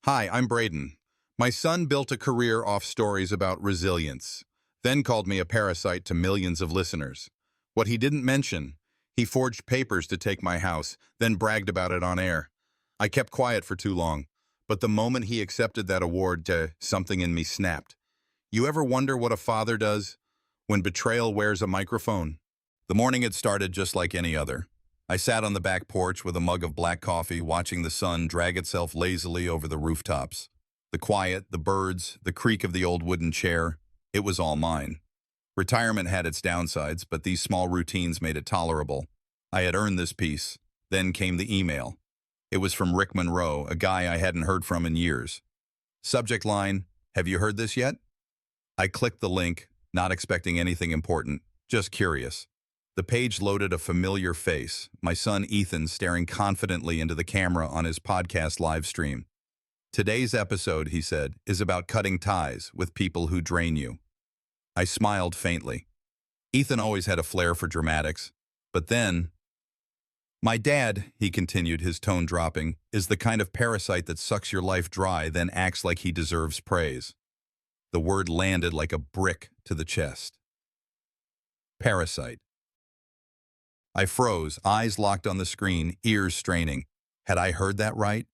Hi, I'm Brayden. My son built a career off stories about resilience, then called me a parasite to millions of listeners. What he didn't mention, he forged papers to take my house, then bragged about it on air. I kept quiet for too long, but the moment he accepted that award, something in me snapped. You ever wonder what a father does when betrayal wears a microphone? The morning had started just like any other. I sat on the back porch with a mug of black coffee, watching the sun drag itself lazily over the rooftops. The quiet, the birds, the creak of the old wooden chair, it was all mine. Retirement had its downsides, but these small routines made it tolerable. I had earned this peace. Then came the email. It was from Rick Monroe, a guy I hadn't heard from in years. Subject line, "Have you heard this yet?" I clicked the link, not expecting anything important, just curious. The page loaded a familiar face, my son Ethan staring confidently into the camera on his podcast live stream. Today's episode, he said, is about cutting ties with people who drain you. I smiled faintly. Ethan always had a flair for dramatics. But then, my dad, he continued, his tone dropping, is the kind of parasite that sucks your life dry, then acts like he deserves praise. The word landed like a brick to the chest. Parasite. I froze, eyes locked on the screen, ears straining. Had I heard that right?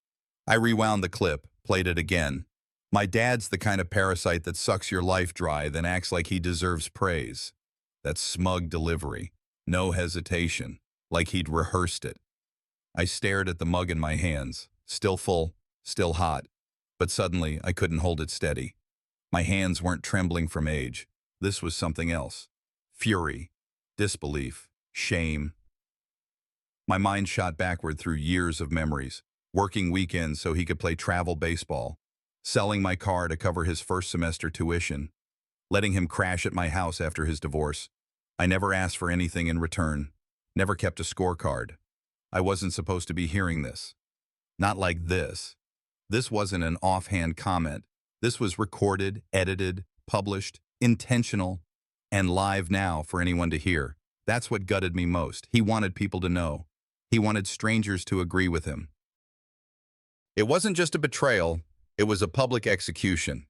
I rewound the clip, played it again. My dad's the kind of parasite that sucks your life dry, then acts like he deserves praise. That smug delivery. No hesitation. Like he'd rehearsed it. I stared at the mug in my hands. Still full, still hot. But suddenly, I couldn't hold it steady. My hands weren't trembling from age. This was something else. Fury. Disbelief. Shame. My mind shot backward through years of memories, working weekends so he could play travel baseball, selling my car to cover his first semester tuition, letting him crash at my house after his divorce. I never asked for anything in return, never kept a scorecard. I wasn't supposed to be hearing this. Not like this. This wasn't an offhand comment. This was recorded, edited, published, intentional, and live now for anyone to hear. That's what gutted me most. He wanted people to know. He wanted strangers to agree with him. It wasn't just a betrayal, it was a public execution.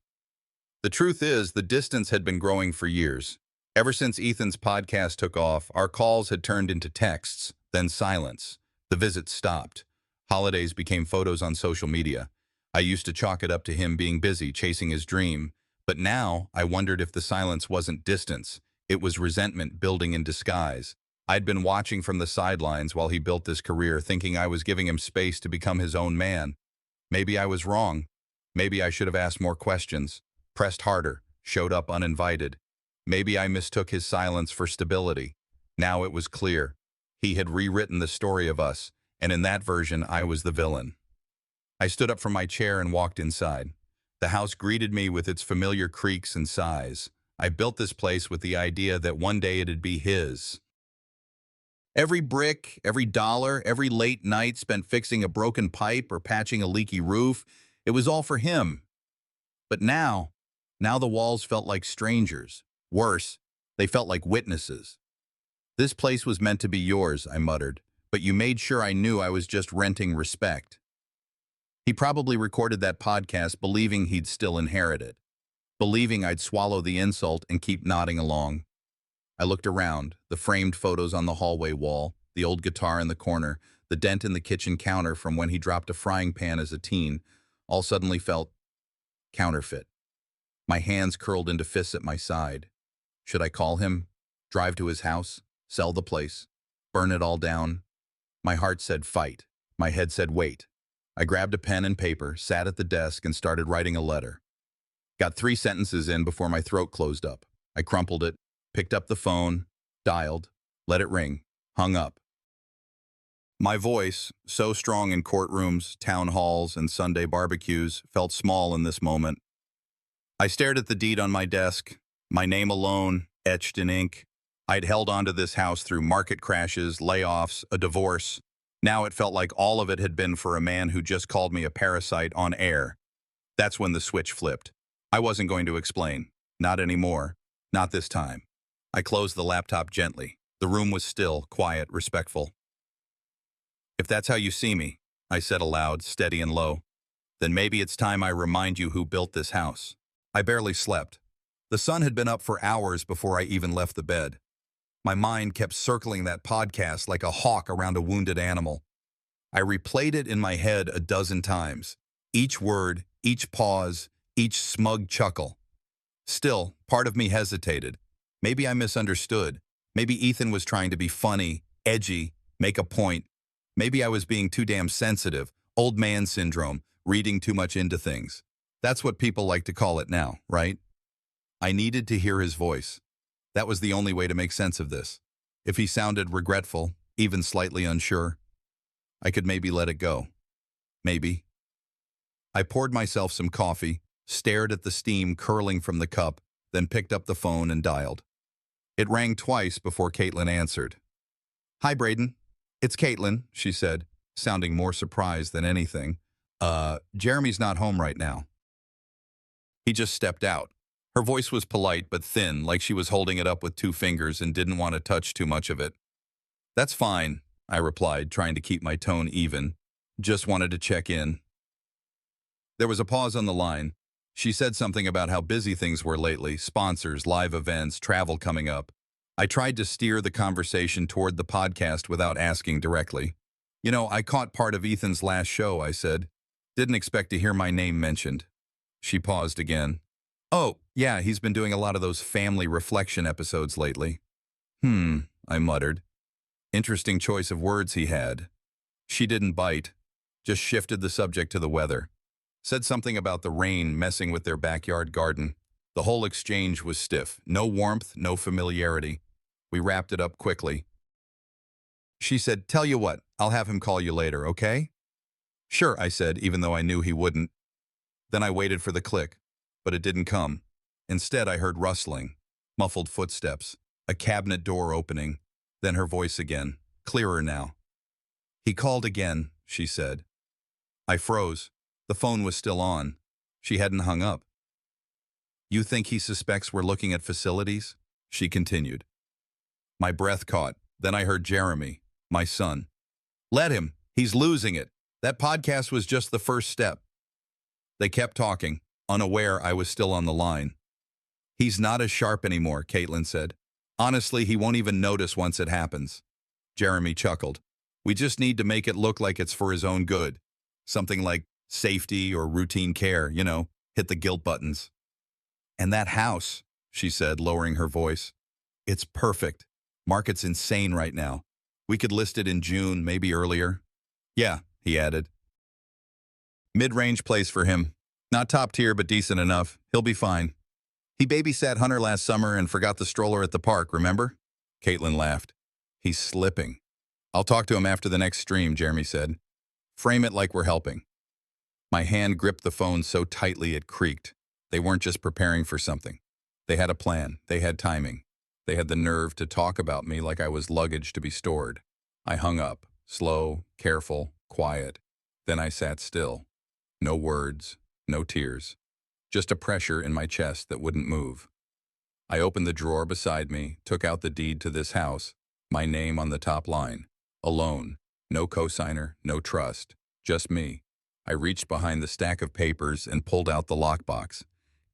The truth is, the distance had been growing for years. Ever since Ethan's podcast took off, our calls had turned into texts, then silence. The visits stopped. Holidays became photos on social media. I used to chalk it up to him being busy, chasing his dream. But now, I wondered if the silence wasn't distance. It was resentment building in disguise. I'd been watching from the sidelines while he built this career, thinking I was giving him space to become his own man. Maybe I was wrong. Maybe I should have asked more questions, pressed harder, showed up uninvited. Maybe I mistook his silence for stability. Now it was clear. He had rewritten the story of us, and in that version, I was the villain. I stood up from my chair and walked inside. The house greeted me with its familiar creaks and sighs. I built this place with the idea that one day it'd be his. Every brick, every dollar, every late night spent fixing a broken pipe or patching a leaky roof, it was all for him. But now the walls felt like strangers. Worse, they felt like witnesses. "This place was meant to be yours," I muttered, "but you made sure I knew I was just renting respect." He probably recorded that podcast believing he'd still inherit it, believing I'd swallow the insult and keep nodding along. I looked around, the framed photos on the hallway wall, the old guitar in the corner, the dent in the kitchen counter from when he dropped a frying pan as a teen, all suddenly felt counterfeit. My hands curled into fists at my side. Should I call him? Drive to his house? Sell the place? Burn it all down? My heart said fight. My head said wait. I grabbed a pen and paper, sat at the desk, and started writing a letter. Got 3 sentences in before my throat closed up. I crumpled it, picked up the phone, dialed, let it ring, hung up. My voice, so strong in courtrooms, town halls, and Sunday barbecues, felt small in this moment. I stared at the deed on my desk, my name alone, etched in ink. I'd held onto this house through market crashes, layoffs, a divorce. Now it felt like all of it had been for a man who just called me a parasite on air. That's when the switch flipped. I wasn't going to explain. Not anymore. Not this time. I closed the laptop gently. The room was still, quiet, respectful. "If that's how you see me," I said aloud, steady and low, Then maybe it's time I remind you who built this house. I barely slept. The sun had been up for hours before I even left the bed. My mind kept circling that podcast like a hawk around a wounded animal. I replayed it in my head a dozen times. Each word, each pause, each smug chuckle. Still, part of me hesitated. Maybe I misunderstood. Maybe Ethan was trying to be funny, edgy, make a point. Maybe I was being too damn sensitive, old man syndrome, reading too much into things. That's what people like to call it now, right? I needed to hear his voice. That was the only way to make sense of this. If he sounded regretful, even slightly unsure, I could maybe let it go. Maybe. I poured myself some coffee, stared at the steam curling from the cup, then picked up the phone and dialed. It rang twice before Caitlin answered. "Hi, Brayden. It's Caitlin," she said, sounding more surprised than anything. Jeremy's not home right now." He just stepped out. Her voice was polite but thin, like she was holding it up with two fingers and didn't want to touch too much of it. "That's fine," I replied, trying to keep my tone even. "Just wanted to check in." There was a pause on the line. She said something about how busy things were lately, sponsors, live events, travel coming up. I tried to steer the conversation toward the podcast without asking directly. "You know, I caught part of Ethan's last show," I said. "Didn't expect to hear my name mentioned." She paused again. "Oh, yeah, he's been doing a lot of those family reflection episodes lately." I muttered. Interesting choice of words he had. She didn't bite, just shifted the subject to the weather. Said something about the rain messing with their backyard garden. The whole exchange was stiff. No warmth, no familiarity. We wrapped it up quickly. She said, "Tell you what, I'll have him call you later, okay?" "Sure," I said, even though I knew he wouldn't. Then I waited for the click, but it didn't come. Instead, I heard rustling, muffled footsteps, a cabinet door opening, then her voice again, clearer now. "He called again," she said. I froze. The phone was still on. She hadn't hung up. "You think he suspects we're looking at facilities?" she continued. My breath caught. Then I heard Jeremy, my son. "Let him. He's losing it. That podcast was just the first step." They kept talking, unaware I was still on the line. "He's not as sharp anymore," Caitlin said. "Honestly, he won't even notice once it happens." Jeremy chuckled. "We just need to make it look like it's for his own good. Something like safety or routine care, hit the guilt buttons." "And that house," she said, lowering her voice. "It's perfect. Market's insane right now. We could list it in June, maybe earlier." "Yeah," he added. "Mid-range place for him. Not top tier, but decent enough. He'll be fine. He babysat Hunter last summer and forgot the stroller at the park, remember?" Caitlin laughed. "He's slipping." "I'll talk to him after the next stream," Jeremy said. "Frame it like we're helping." My hand gripped the phone so tightly it creaked. They weren't just preparing for something. They had a plan. They had timing. They had the nerve to talk about me like I was luggage to be stored. I hung up, slow, careful, quiet. Then I sat still. No words, no tears. Just a pressure in my chest that wouldn't move. I opened the drawer beside me, took out the deed to this house, my name on the top line. Alone. No cosigner, no trust. Just me. I reached behind the stack of papers and pulled out the lockbox.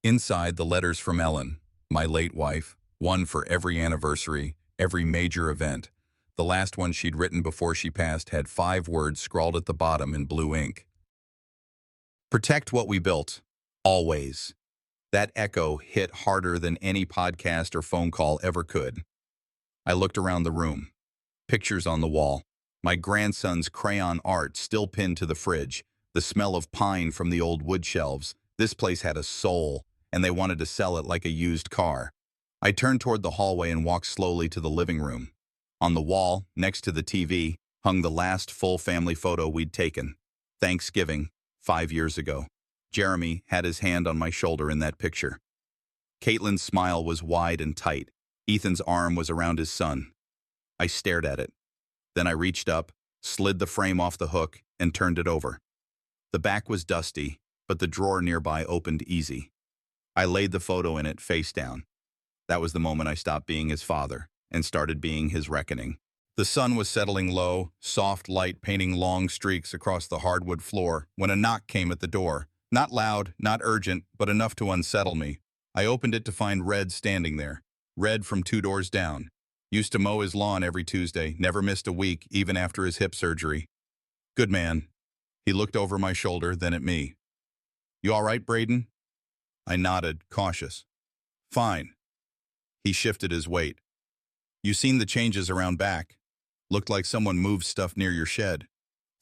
Inside, the letters from Ellen, my late wife, one for every anniversary, every major event. The last one she'd written before she passed had 5 words scrawled at the bottom in blue ink. "Protect what we built. Always." That echo hit harder than any podcast or phone call ever could. I looked around the room. Pictures on the wall. My grandson's crayon art still pinned to the fridge. The smell of pine from the old wood shelves. This place had a soul, and they wanted to sell it like a used car. I turned toward the hallway and walked slowly to the living room. On the wall, next to the TV, hung the last full family photo we'd taken. Thanksgiving, 5 years ago. Jeremy had his hand on my shoulder in that picture. Caitlin's smile was wide and tight. Ethan's arm was around his son. I stared at it. Then I reached up, slid the frame off the hook, and turned it over. The back was dusty, but the drawer nearby opened easy. I laid the photo in it face down. That was the moment I stopped being his father and started being his reckoning. The sun was settling low, soft light painting long streaks across the hardwood floor, when a knock came at the door. Not loud, not urgent, but enough to unsettle me. I opened it to find Red standing there. Red from 2 doors down. Used to mow his lawn every Tuesday, never missed a week, even after his hip surgery. Good man. He looked over my shoulder, then at me. You all right, Brayden? I nodded, cautious. Fine. He shifted his weight. You seen the changes around back? Looked like someone moved stuff near your shed.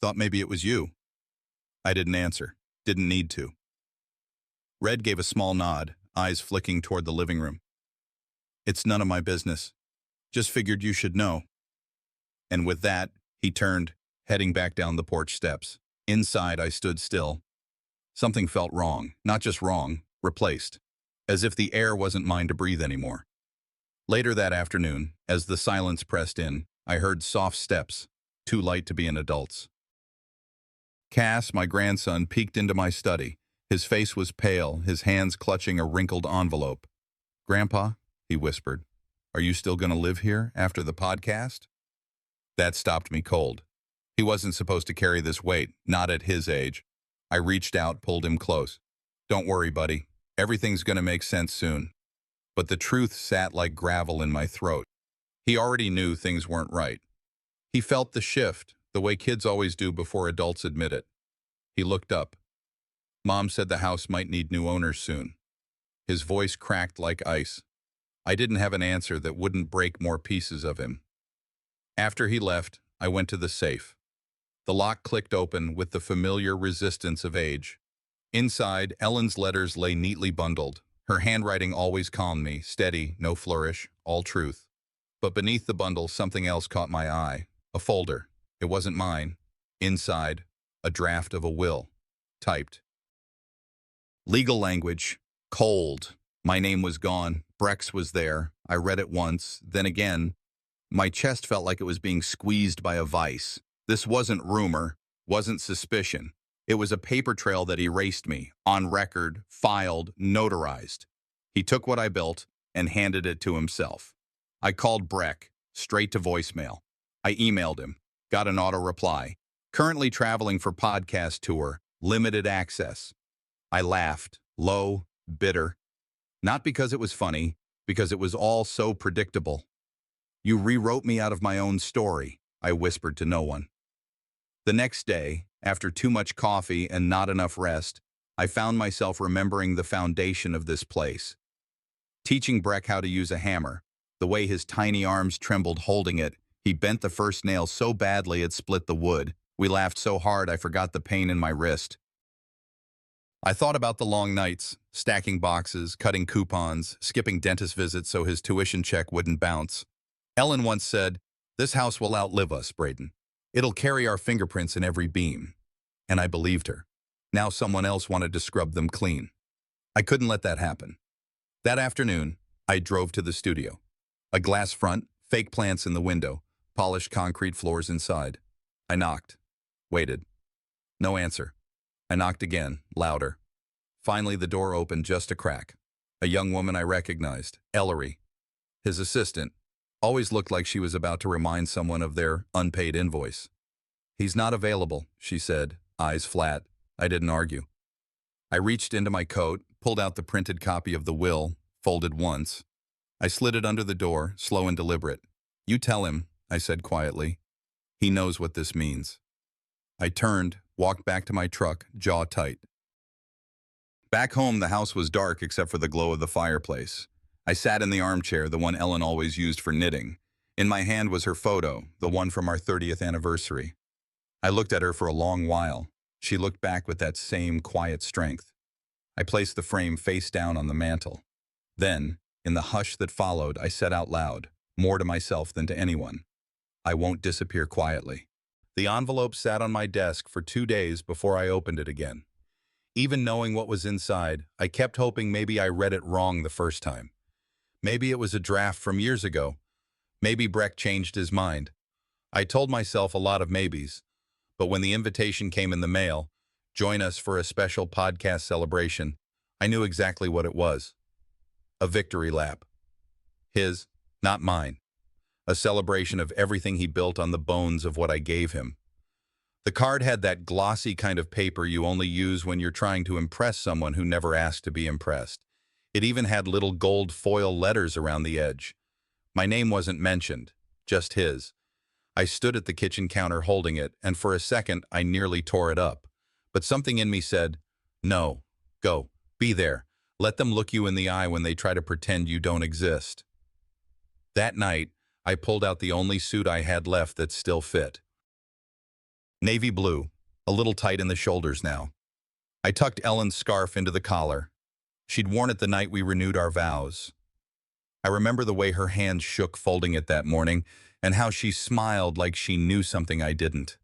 Thought maybe it was you. I didn't answer. Didn't need to. Red gave a small nod, eyes flicking toward the living room. It's none of my business. Just figured you should know. And with that, he turned, heading back down the porch steps. Inside, I stood still. Something felt wrong. Not just wrong, replaced. As if the air wasn't mine to breathe anymore. Later that afternoon, as the silence pressed in, I heard soft steps, too light to be an adult's. Cass, my grandson, peeked into my study. His face was pale, his hands clutching a wrinkled envelope. Grandpa, he whispered, are you still going to live here after the podcast? That stopped me cold. He wasn't supposed to carry this weight, not at his age. I reached out, pulled him close. Don't worry, buddy. Everything's going to make sense soon. But the truth sat like gravel in my throat. He already knew things weren't right. He felt the shift, the way kids always do before adults admit it. He looked up. Mom said the house might need new owners soon. His voice cracked like ice. I didn't have an answer that wouldn't break more pieces of him. After he left, I went to the safe. The lock clicked open with the familiar resistance of age. Inside, Ellen's letters lay neatly bundled. Her handwriting always calmed me, steady, no flourish, all truth. But beneath the bundle, something else caught my eye. A folder. It wasn't mine. Inside, a draft of a will. Typed. Legal language. Cold. My name was gone. Brex was there. I read it once, then again. My chest felt like it was being squeezed by a vice. This wasn't rumor, wasn't suspicion. It was a paper trail that erased me, on record, filed, notarized. He took what I built and handed it to himself. I called Breck, straight to voicemail. I emailed him, got an auto reply. Currently traveling for podcast tour, limited access. I laughed, low, bitter. Not because it was funny, because it was all so predictable. You rewrote me out of my own story, I whispered to no one. The next day, after too much coffee and not enough rest, I found myself remembering the foundation of this place. Teaching Breck how to use a hammer, the way his tiny arms trembled holding it, he bent the first nail so badly it split the wood. We laughed so hard I forgot the pain in my wrist. I thought about the long nights, stacking boxes, cutting coupons, skipping dentist visits so his tuition check wouldn't bounce. Ellen once said, "This house will outlive us, Brayden. It'll carry our fingerprints in every beam." And I believed her. Now someone else wanted to scrub them clean. I couldn't let that happen. That afternoon, I drove to the studio. A glass front, fake plants in the window, polished concrete floors inside. I knocked. Waited. No answer. I knocked again, louder. Finally, the door opened just a crack. A young woman I recognized, Ellery. His assistant, always looked like she was about to remind someone of their unpaid invoice. "He's not available," she said, eyes flat. I didn't argue. I reached into my coat, pulled out the printed copy of the will, folded once. I slid it under the door, slow and deliberate. "You tell him," I said quietly. "He knows what this means." I turned, walked back to my truck, jaw tight. Back home, the house was dark except for the glow of the fireplace. I sat in the armchair, the one Ellen always used for knitting. In my hand was her photo, the one from our 30th anniversary. I looked at her for a long while. She looked back with that same quiet strength. I placed the frame face down on the mantel. Then, in the hush that followed, I said out loud, more to myself than to anyone, "I won't disappear quietly." The envelope sat on my desk for 2 days before I opened it again. Even knowing what was inside, I kept hoping maybe I read it wrong the first time. Maybe it was a draft from years ago. Maybe Breck changed his mind. I told myself a lot of maybes, but when the invitation came in the mail, "Join us for a special podcast celebration," I knew exactly what it was. A victory lap. His, not mine. a celebration of everything he built on the bones of what I gave him. The card had that glossy kind of paper you only use when you're trying to impress someone who never asked to be impressed. It even had little gold foil letters around the edge. My name wasn't mentioned, just his. I stood at the kitchen counter holding it, and for a second I nearly tore it up. But something in me said, no, go, be there. Let them look you in the eye when they try to pretend you don't exist. That night, I pulled out the only suit I had left that still fit. Navy blue, a little tight in the shoulders now. I tucked Ellen's scarf into the collar. She'd worn it the night we renewed our vows. I remember the way her hands shook folding it that morning, and how she smiled like she knew something I didn't.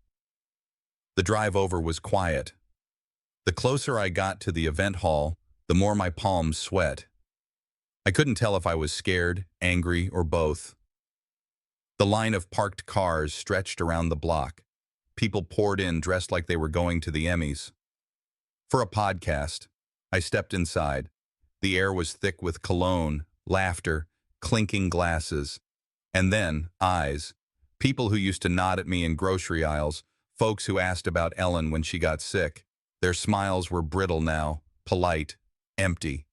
The drive over was quiet. The closer I got to the event hall, the more my palms sweat. I couldn't tell if I was scared, angry, or both. The line of parked cars stretched around the block. People poured in dressed like they were going to the Emmys. For a podcast, I stepped inside. The air was thick with cologne, laughter, clinking glasses. And then, eyes. People who used to nod at me in grocery aisles, folks who asked about Ellen when she got sick. Their smiles were brittle now, polite, empty.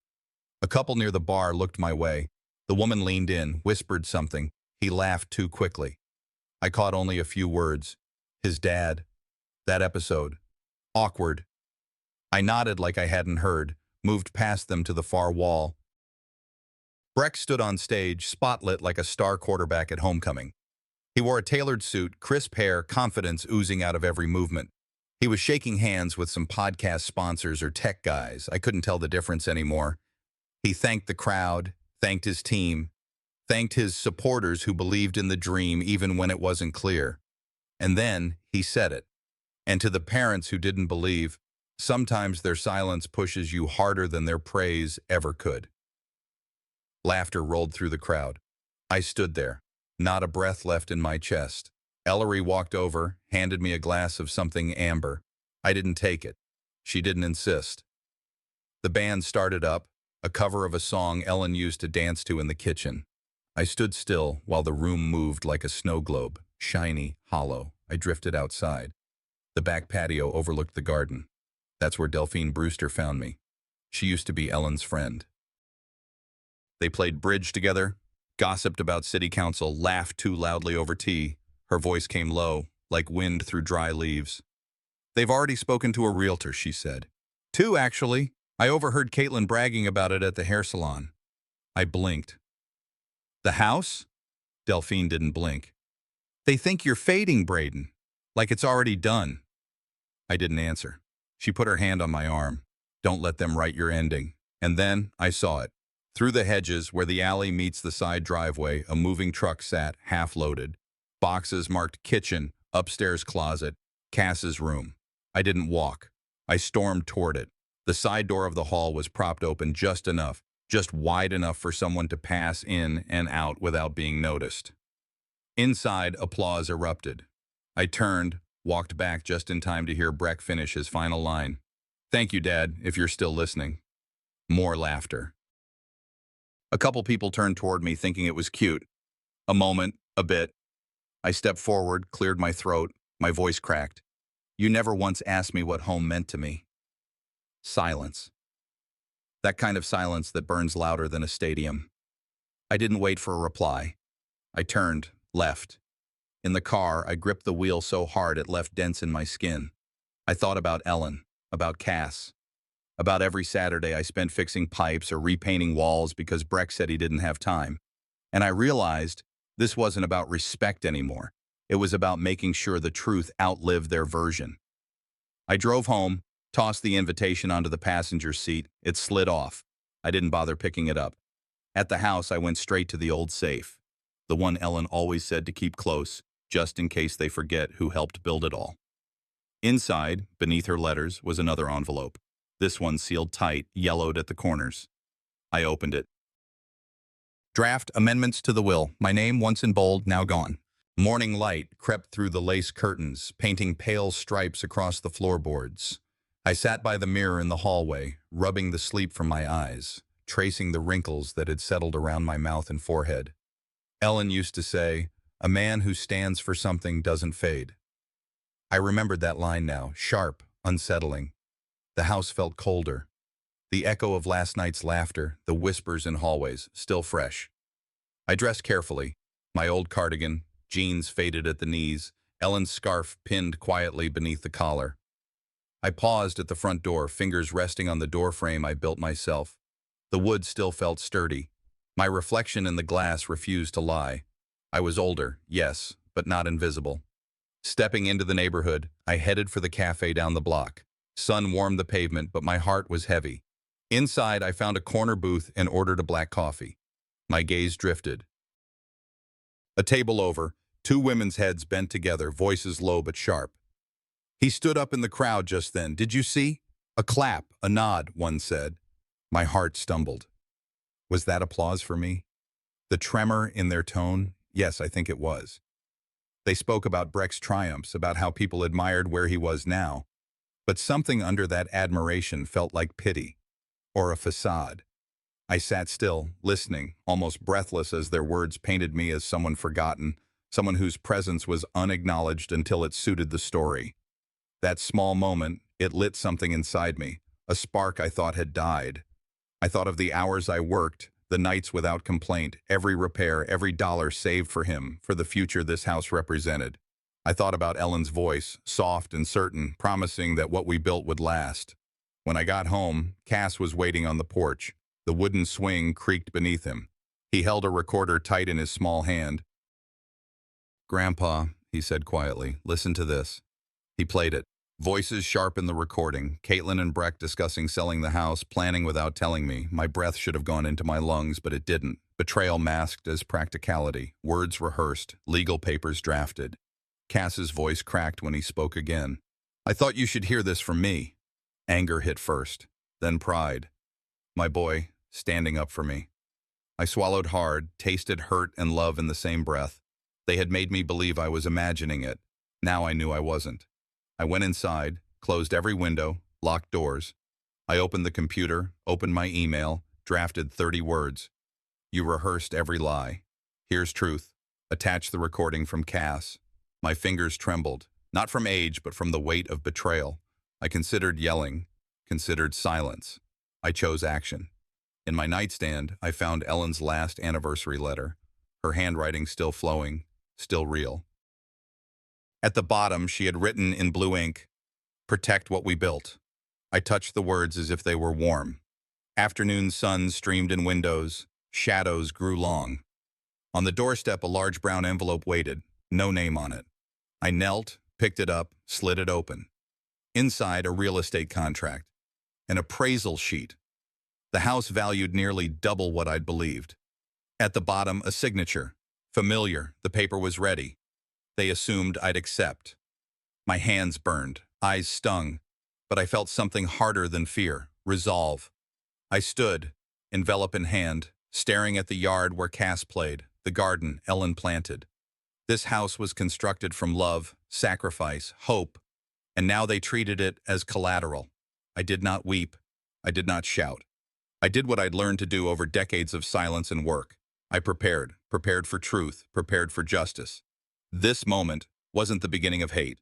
A couple near the bar looked my way. The woman leaned in, whispered something. He laughed too quickly. I caught only a few words. His dad. That episode. Awkward. I nodded like I hadn't heard, moved past them to the far wall. Breck stood on stage, spotlit like a star quarterback at homecoming. He wore a tailored suit, crisp hair, confidence oozing out of every movement. He was shaking hands with some podcast sponsors or tech guys. I couldn't tell the difference anymore. He thanked the crowd, thanked his team, thanked his supporters who believed in the dream even when it wasn't clear. And then he said it. And to the parents who didn't believe, sometimes their silence pushes you harder than their praise ever could. Laughter rolled through the crowd. I stood there, not a breath left in my chest. Ellery walked over, handed me a glass of something amber. I didn't take it. She didn't insist. The band started up, a cover of a song Ellen used to dance to in the kitchen. I stood still while the room moved like a snow globe, shiny, hollow. I drifted outside. The back patio overlooked the garden. That's where Delphine Brewster found me. She used to be Ellen's friend. They played bridge together, gossiped about city council, laughed too loudly over tea. Her voice came low, like wind through dry leaves. They've already spoken to a realtor, she said. 2, actually. I overheard Caitlin bragging about it at the hair salon. I blinked. The house? Delphine didn't blink. They think you're fading, Brayden. Like it's already done. I didn't answer. She put her hand on my arm. Don't let them write your ending. And then I saw it. Through the hedges, where the alley meets the side driveway, a moving truck sat, half-loaded. Boxes marked kitchen, upstairs closet, Cass's room. I didn't walk. I stormed toward it. The side door of the hall was propped open just enough, just wide enough for someone to pass in and out without being noticed. Inside, applause erupted. I turned, walked back just in time to hear Breck finish his final line. Thank you, Dad, if you're still listening. More laughter. A couple people turned toward me thinking it was cute. A moment, a bit. I stepped forward, cleared my throat, my voice cracked. You never once asked me what home meant to me. Silence. That kind of silence that burns louder than a stadium. I didn't wait for a reply. I turned, left. In the car, I gripped the wheel so hard it left dents in my skin. I thought about Ellen, about Cass, about every Saturday I spent fixing pipes or repainting walls because Breck said he didn't have time. And I realized this wasn't about respect anymore. It was about making sure the truth outlived their version. I drove home, tossed the invitation onto the passenger seat. It slid off. I didn't bother picking it up. At the house, I went straight to the old safe, the one Ellen always said to keep close, just in case they forget who helped build it all. Inside, beneath her letters, was another envelope. This one sealed tight, yellowed at the corners. I opened it. Draft amendments to the will. My name, once in bold, now gone. Morning light crept through the lace curtains, painting pale stripes across the floorboards. I sat by the mirror in the hallway, rubbing the sleep from my eyes, tracing the wrinkles that had settled around my mouth and forehead. Ellen used to say, A man who stands for something doesn't fade. I remembered that line now, sharp, unsettling. The house felt colder. The echo of last night's laughter, the whispers in hallways, still fresh. I dressed carefully. My old cardigan, jeans faded at the knees, Ellen's scarf pinned quietly beneath the collar. I paused at the front door, fingers resting on the door frame I built myself. The wood still felt sturdy. My reflection in the glass refused to lie. I was older, yes, but not invisible. Stepping into the neighborhood, I headed for the cafe down the block. Sun warmed the pavement, but my heart was heavy. Inside, I found a corner booth and ordered a black coffee. My gaze drifted. A table over, two women's heads bent together, voices low but sharp. He stood up in the crowd just then. Did you see? A clap, a nod, one said. My heart stumbled. Was that applause for me? The tremor in their tone? Yes, I think it was. They spoke about Breck's triumphs, about how people admired where he was now. But something under that admiration felt like pity, or a facade. I sat still, listening, almost breathless as their words painted me as someone forgotten, someone whose presence was unacknowledged until it suited the story. That small moment, it lit something inside me, a spark I thought had died. I thought of the hours I worked, the nights without complaint, every repair, every dollar saved for him, for the future this house represented. I thought about Ellen's voice, soft and certain, promising that what we built would last. When I got home, Cass was waiting on the porch. The wooden swing creaked beneath him. He held a recorder tight in his small hand. "Grandpa," he said quietly, "listen to this." He played it. Voices sharp in the recording. Caitlin and Breck discussing selling the house, planning without telling me. My breath should have gone into my lungs, but it didn't. Betrayal masked as practicality. Words rehearsed. Legal papers drafted. Cass's voice cracked when he spoke again. "I thought you should hear this from me." Anger hit first, then pride. My boy, standing up for me. I swallowed hard, tasted hurt and love in the same breath. They had made me believe I was imagining it. Now I knew I wasn't. I went inside, closed every window, locked doors. I opened the computer, opened my email, drafted 30 words. You rehearsed every lie. Here's truth. Attach the recording from Cass. My fingers trembled, not from age, but from the weight of betrayal. I considered yelling, considered silence. I chose action. In my nightstand, I found Ellen's last anniversary letter, her handwriting still flowing, still real. At the bottom, she had written in blue ink, "Protect what we built." I touched the words as if they were warm. Afternoon sun streamed in windows. Shadows grew long. On the doorstep, a large brown envelope waited, no name on it. I knelt, picked it up, slid it open. Inside, a real estate contract. An appraisal sheet. The house valued nearly double what I'd believed. At the bottom, a signature. Familiar, the paper was ready. They assumed I'd accept. My hands burned, eyes stung, but I felt something harder than fear, resolve. I stood, envelope in hand, staring at the yard where Cass played, the garden Ellen planted. This house was constructed from love, sacrifice, hope, and now they treated it as collateral. I did not weep. I did not shout. I did what I'd learned to do over decades of silence and work. I prepared for truth, prepared for justice. This moment wasn't the beginning of hate.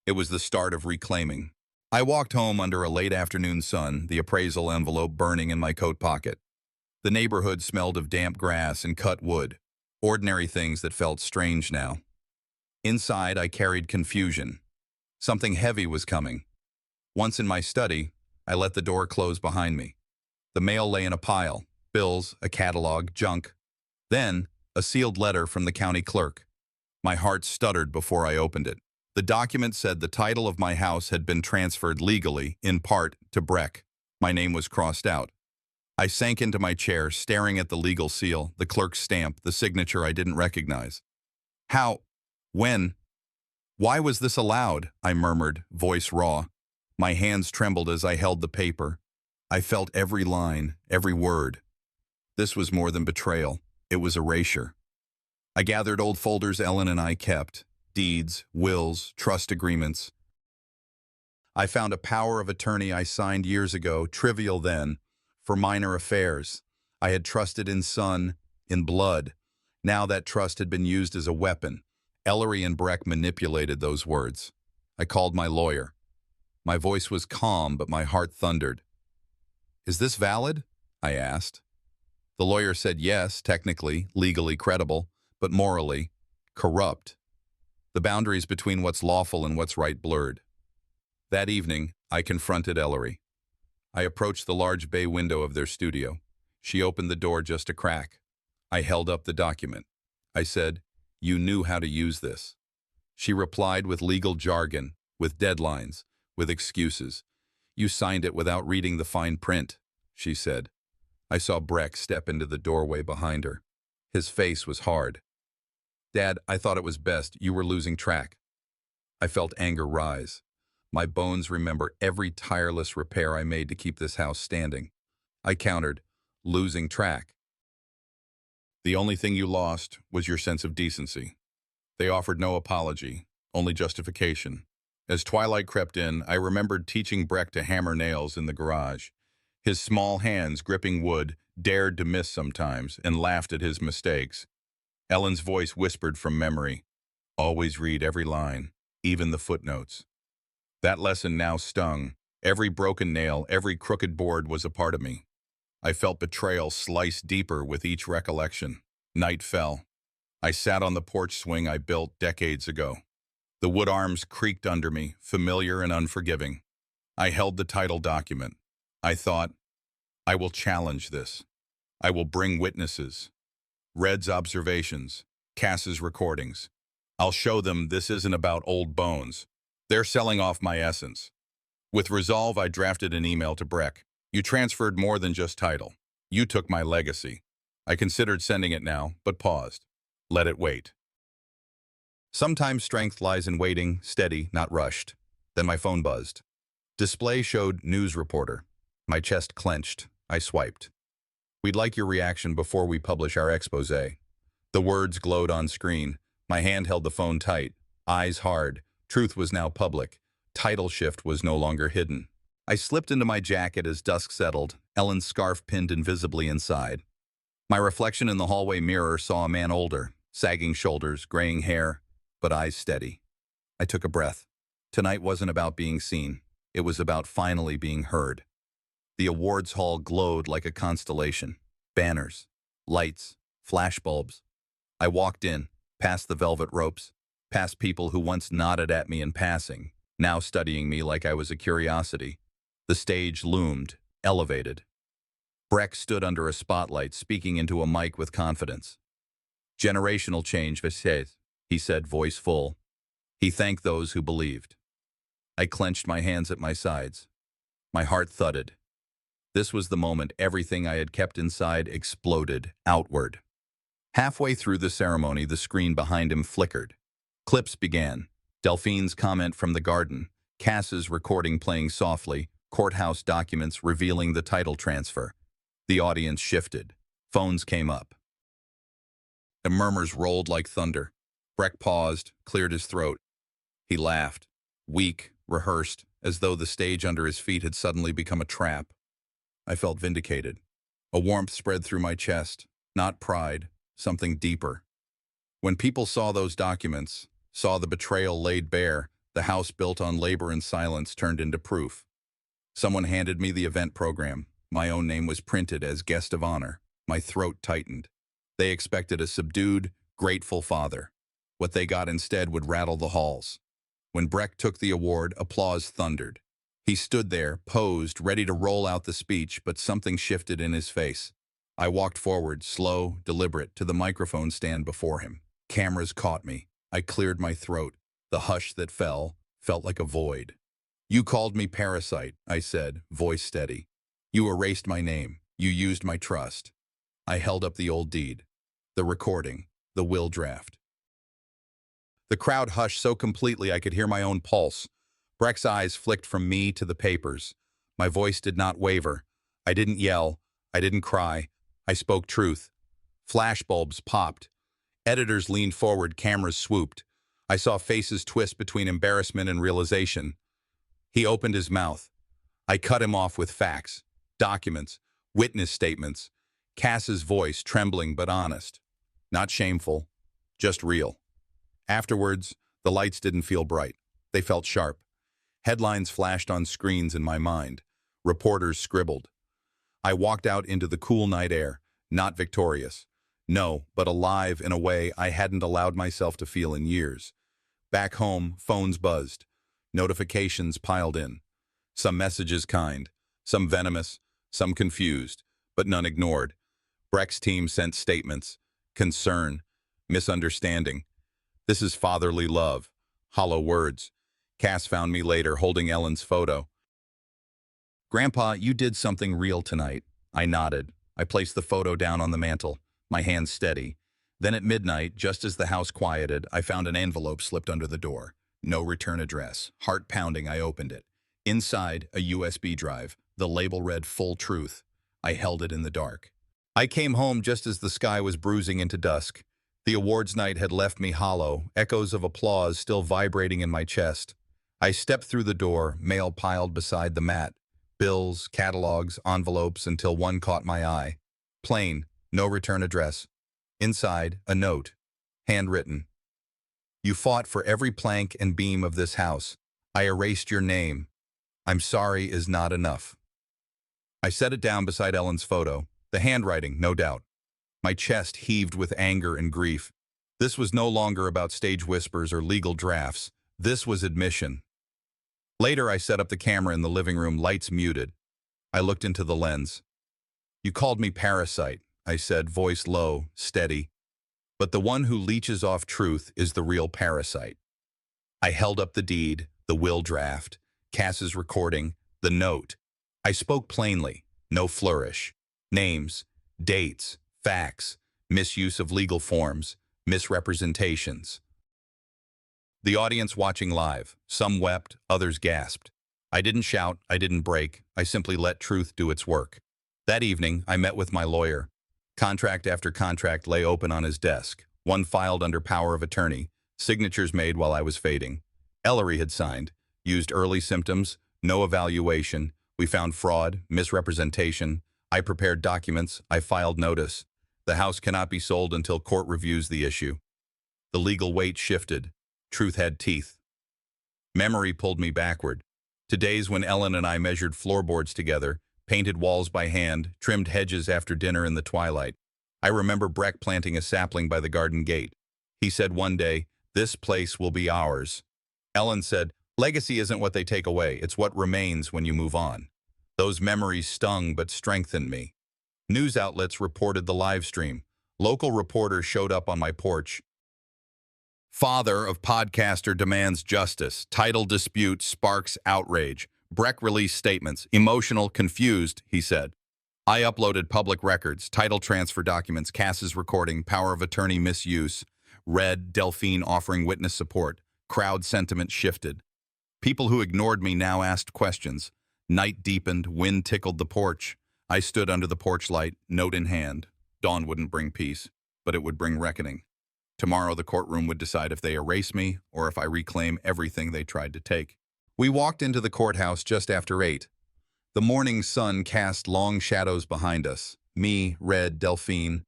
It was the start of reclaiming. I walked home under a late afternoon sun, the appraisal envelope burning in my coat pocket. The neighborhood smelled of damp grass and cut wood, ordinary things that felt strange now. Inside, I carried confusion. Something heavy was coming. Once in my study, I let the door close behind me. The mail lay in a pile, bills, a catalog, junk. Then, a sealed letter from the county clerk. My heart stuttered before I opened it. The document said the title of my house had been transferred legally, in part, to Breck. My name was crossed out. I sank into my chair, staring at the legal seal, the clerk's stamp, the signature I didn't recognize. How? When? Why was this allowed? I murmured, voice raw. My hands trembled as I held the paper. I felt every line, every word. This was more than betrayal. It was erasure. I gathered old folders Ellen and I kept, deeds, wills, trust agreements. I found a power of attorney I signed years ago, trivial then, for minor affairs. I had trusted in son, in blood. Now that trust had been used as a weapon, Ellery and Breck manipulated those words. I called my lawyer. My voice was calm, but my heart thundered. "Is this valid?" I asked. The lawyer said yes, technically, legally credible, but morally corrupt. The boundaries between what's lawful and what's right blurred. That evening, I confronted Ellery. I approached the large bay window of their studio. She opened the door just a crack. I held up the document. I said, "You knew how to use this." She replied with legal jargon, with deadlines, with excuses. "You signed it without reading the fine print," she said. I saw Breck step into the doorway behind her. His face was hard. "Dad, I thought it was best. You were losing track." I felt anger rise. My bones remember every tireless repair I made to keep this house standing. I countered, "Losing track. The only thing you lost was your sense of decency." They offered no apology, only justification. As twilight crept in, I remembered teaching Breck to hammer nails in the garage. His small hands, gripping wood, dared to miss sometimes and laughed at his mistakes. Ellen's voice whispered from memory, "Always read every line, even the footnotes." That lesson now stung. Every broken nail, every crooked board was a part of me. I felt betrayal slice deeper with each recollection. Night fell. I sat on the porch swing I built decades ago. The wood arms creaked under me, familiar and unforgiving. I held the title document. I thought, I will challenge this. I will bring witnesses. Red's observations, Cass's recordings. I'll show them this isn't about old bones. They're selling off my essence. With resolve, I drafted an email to Breck. "You transferred more than just title. You took my legacy." I considered sending it now, but paused. Let it wait. Sometimes strength lies in waiting, steady, not rushed. Then my phone buzzed. Display showed news reporter. My chest clenched. I swiped. "We'd like your reaction before we publish our expose." The words glowed on screen. My hand held the phone tight, eyes hard. Truth was now public. Title shift was no longer hidden. I slipped into my jacket as dusk settled, Ellen's scarf pinned invisibly inside. My reflection in the hallway mirror saw a man older, sagging shoulders, graying hair, but eyes steady. I took a breath. Tonight wasn't about being seen. It was about finally being heard. The awards hall glowed like a constellation. Banners, lights, flashbulbs. I walked in, past the velvet ropes, past people who once nodded at me in passing, now studying me like I was a curiosity. The stage loomed, elevated. Breck stood under a spotlight, speaking into a mic with confidence. "Generational change, he said, voice full. He thanked those who believed. I clenched my hands at my sides. My heart thudded. This was the moment everything I had kept inside exploded outward. Halfway through the ceremony, the screen behind him flickered. Clips began. Delphine's comment from the garden, Cass's recording playing softly, courthouse documents revealing the title transfer. The audience shifted. Phones came up. The murmurs rolled like thunder. Breck paused, cleared his throat. He laughed, weak, rehearsed, as though the stage under his feet had suddenly become a trap. I felt vindicated. A warmth spread through my chest, not pride, something deeper. When people saw those documents, saw the betrayal laid bare, the house built on labor and silence turned into proof. Someone handed me the event program. My own name was printed as guest of honor. My throat tightened. They expected a subdued, grateful father. What they got instead would rattle the halls. When Breck took the award, applause thundered. He stood there, posed, ready to roll out the speech, but something shifted in his face. I walked forward, slow, deliberate, to the microphone stand before him. Cameras caught me. I cleared my throat. The hush that fell felt like a void. "You called me parasite," I said, voice steady. "You erased my name. You used my trust." I held up the old deed, the recording, the will draft. The crowd hushed so completely I could hear my own pulse. Breck's eyes flicked from me to the papers. My voice did not waver. I didn't yell. I didn't cry. I spoke truth. Flashbulbs popped. Editors leaned forward, cameras swooped. I saw faces twist between embarrassment and realization. He opened his mouth. I cut him off with facts, documents, witness statements. Cass's voice trembling but honest. Not shameful, just real. Afterwards, the lights didn't feel bright. They felt sharp. Headlines flashed on screens in my mind. Reporters scribbled. I walked out into the cool night air, not victorious. No, but alive in a way I hadn't allowed myself to feel in years. Back home, phones buzzed. Notifications piled in. Some messages kind, some venomous, some confused, but none ignored. Breck's team sent statements. Concern. Misunderstanding. This is fatherly love. Hollow words. Cass found me later holding Ellen's photo. "Grandpa, you did something real tonight." I nodded. I placed the photo down on the mantel, my hands steady. Then at midnight, just as the house quieted, I found an envelope slipped under the door. No return address. Heart pounding, I opened it. Inside, a USB drive. The label read "Full Truth." I held it in the dark. I came home just as the sky was bruising into dusk. The awards night had left me hollow, echoes of applause still vibrating in my chest. I stepped through the door, mail piled beside the mat. Bills, catalogs, envelopes, until one caught my eye. Plain, no return address. Inside, a note. Handwritten. "You fought for every plank and beam of this house. I erased your name. I'm sorry is not enough." I set it down beside Ellen's photo. The handwriting, no doubt. My chest heaved with anger and grief. This was no longer about stage whispers or legal drafts. This was admission. Later, I set up the camera in the living room, lights muted. I looked into the lens. "You called me parasite," I said, voice low, steady. "But the one who leeches off truth is the real parasite." I held up the deed, the will draft, Cass's recording, the note. I spoke plainly, no flourish. Names, dates, facts, misuse of legal forms, misrepresentations. The audience watching live, some wept, others gasped. I didn't shout, I didn't break, I simply let truth do its work. That evening, I met with my lawyer. Contract after contract lay open on his desk, one filed under power of attorney, signatures made while I was fading. Ellery had signed, used early symptoms, no evaluation. We found fraud, misrepresentation. I prepared documents, I filed notice. The house cannot be sold until court reviews the issue. The legal weight shifted. Truth had teeth. Memory pulled me backward. To days when Ellen and I measured floorboards together, painted walls by hand, trimmed hedges after dinner in the twilight. I remember Breck planting a sapling by the garden gate. He said one day, "This place will be ours." Ellen said, "Legacy isn't what they take away, it's what remains when you move on." Those memories stung but strengthened me. News outlets reported the live stream. Local reporters showed up on my porch. "Father of podcaster demands justice. Title dispute sparks outrage." Breck released statements. "Emotional, confused," he said. I uploaded public records, title transfer documents, Cass's recording, power of attorney misuse. Read, Delphine offering witness support. Crowd sentiment shifted. People who ignored me now asked questions. Night deepened, wind tickled the porch. I stood under the porch light, note in hand. Dawn wouldn't bring peace, but it would bring reckoning. Tomorrow the courtroom would decide if they erase me or if I reclaim everything they tried to take. We walked into the courthouse just after 8. The morning sun cast long shadows behind us. Me, Red, Delphine.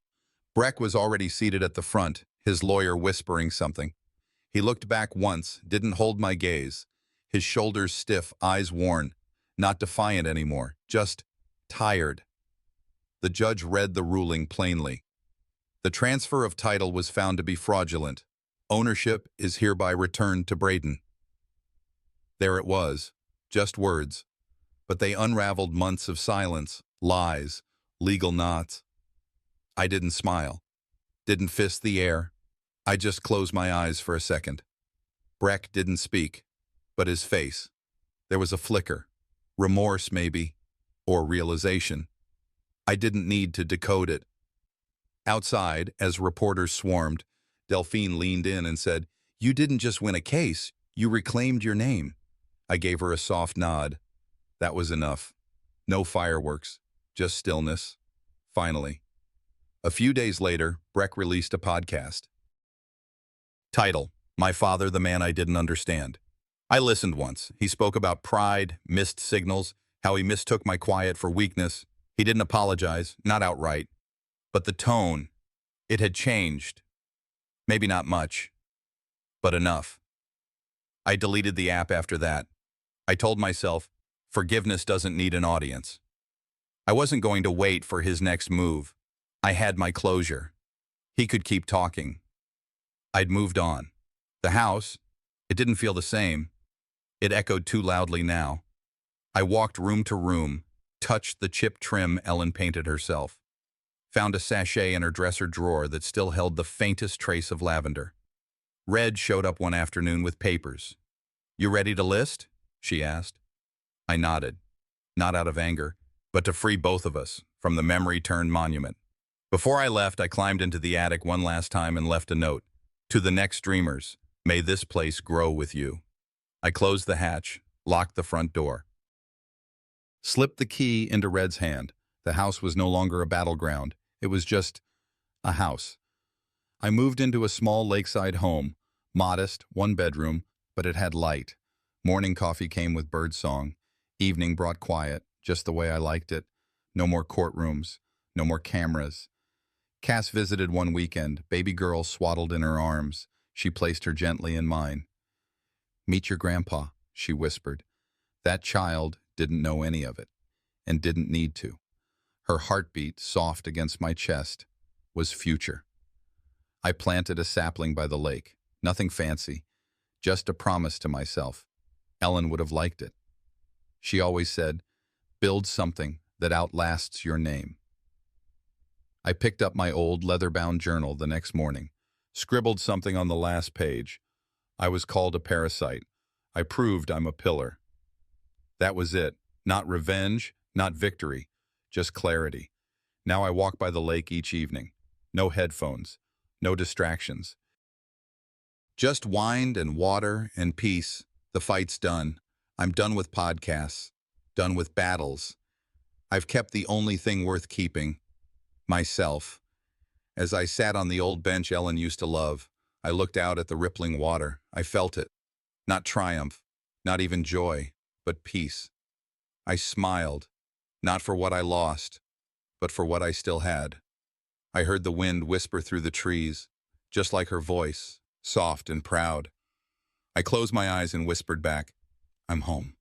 Breck was already seated at the front, his lawyer whispering something. He looked back once, didn't hold my gaze. His shoulders stiff, eyes worn. Not defiant anymore, just tired. The judge read the ruling plainly. The transfer of title was found to be fraudulent. Ownership is hereby returned to Brayden. There it was, just words. But they unraveled months of silence, lies, legal knots. I didn't smile, didn't fist the air. I just closed my eyes for a second. Breck didn't speak, but his face. There was a flicker. Remorse, maybe, or realization. I didn't need to decode it. Outside, as reporters swarmed, Delphine leaned in and said, "You didn't just win a case, you reclaimed your name." I gave her a soft nod. That was enough. No fireworks, just stillness. Finally. A few days later, Breck released a podcast. Title: My Father, the Man I Didn't Understand. I listened once. He spoke about pride, missed signals, how he mistook my quiet for weakness. He didn't apologize, not outright. But the tone, it had changed. Maybe not much. But enough. I deleted the app after that. I told myself, forgiveness doesn't need an audience. I wasn't going to wait for his next move. I had my closure. He could keep talking. I'd moved on. The house, it didn't feel the same. It echoed too loudly now. I walked room to room, touched the chip trim Ellen painted herself, found a sachet in her dresser drawer that still held the faintest trace of lavender. Red showed up one afternoon with papers. "You ready to list?" she asked. I nodded, not out of anger, but to free both of us from the memory-turned monument. Before I left, I climbed into the attic one last time and left a note. "To the next dreamers, may this place grow with you." I closed the hatch, locked the front door, slipped the key into Red's hand. The house was no longer a battleground. It was just a house. I moved into a small lakeside home, modest, one bedroom, but it had light. Morning coffee came with birdsong. Evening brought quiet, just the way I liked it. No more courtrooms, no more cameras. Cass visited one weekend, baby girl swaddled in her arms. She placed her gently in mine. "Meet your grandpa," she whispered. That child didn't know any of it, and didn't need to. Her heartbeat, soft against my chest, was future. I planted a sapling by the lake. Nothing fancy, just a promise to myself. Ellen would have liked it. She always said, "Build something that outlasts your name." I picked up my old leather-bound journal the next morning, scribbled something on the last page. I was called a parasite. I proved I'm a pillar. That was it. Not revenge, not victory, just clarity. Now I walk by the lake each evening. No headphones, no distractions. Just wind and water and peace. The fight's done. I'm done with podcasts, done with battles. I've kept the only thing worth keeping, myself. As I sat on the old bench Ellen used to love, I looked out at the rippling water. I felt it. Not triumph, not even joy, but peace. I smiled, not for what I lost, but for what I still had. I heard the wind whisper through the trees, just like her voice, soft and proud. I closed my eyes and whispered back, "I'm home."